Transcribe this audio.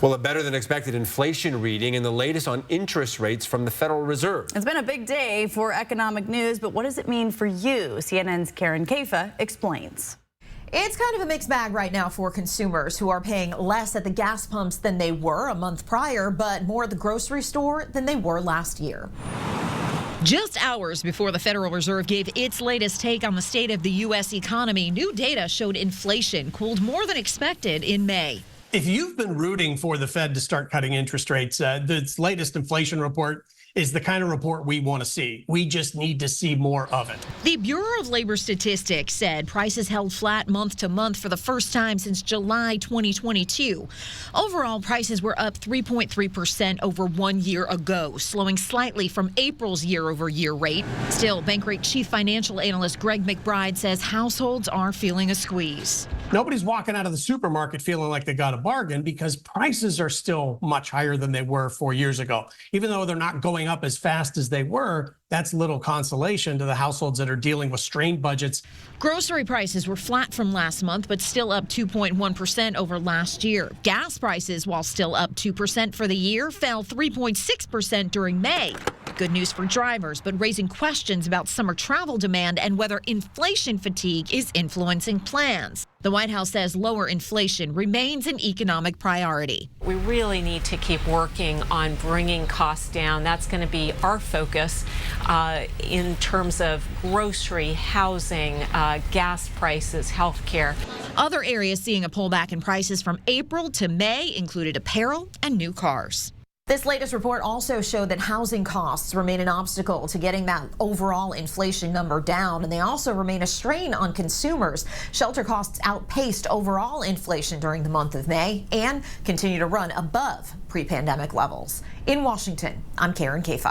Well, a better than expected inflation reading and the latest on interest rates from the Federal Reserve. It's been a big day for economic news, but what does it mean for you? CNN's Karen Caifa explains. It's kind of a mixed bag right now for consumers who are paying less at the gas pumps than they were a month prior, but more at the grocery store than they were last year. Just hours before the Federal Reserve gave its latest take on the state of the U.S. economy, new data showed inflation cooled more than expected in May. If you've been rooting for the Fed to start cutting interest rates, this latest inflation report is the kind of report we want to see. We just need to see more of it. The Bureau of Labor Statistics said prices held flat month to month for the first time since July 2022. Overall, prices were up 3.3% over 1 year ago, slowing slightly from April's year-over-year rate. Still, Bankrate Chief Financial Analyst Greg McBride says households are feeling a squeeze. Nobody's walking out of the supermarket feeling like they got a bargain because prices are still much higher than they were 4 years ago. Even though they're not going up as fast as they were, that's little consolation to the households that are dealing with strained budgets. Grocery prices were flat from last month, but still up 2.1% over last year. Gas prices, while still up 2% for the year, fell 3.6% during May. Good news for drivers, but raising questions about summer travel demand and whether inflation fatigue is influencing plans. The White House says lower inflation remains an economic priority. We really need to keep working on bringing costs down. That's going to be our focus in terms of grocery, housing, gas prices, healthcare. Other areas seeing a pullback in prices from April to May included apparel and new cars. This latest report also showed that housing costs remain an obstacle to getting that overall inflation number down, and they also remain a strain on consumers. Shelter costs outpaced overall inflation during the month of May and continue to run above pre-pandemic levels. In Washington, I'm Karen Caifa.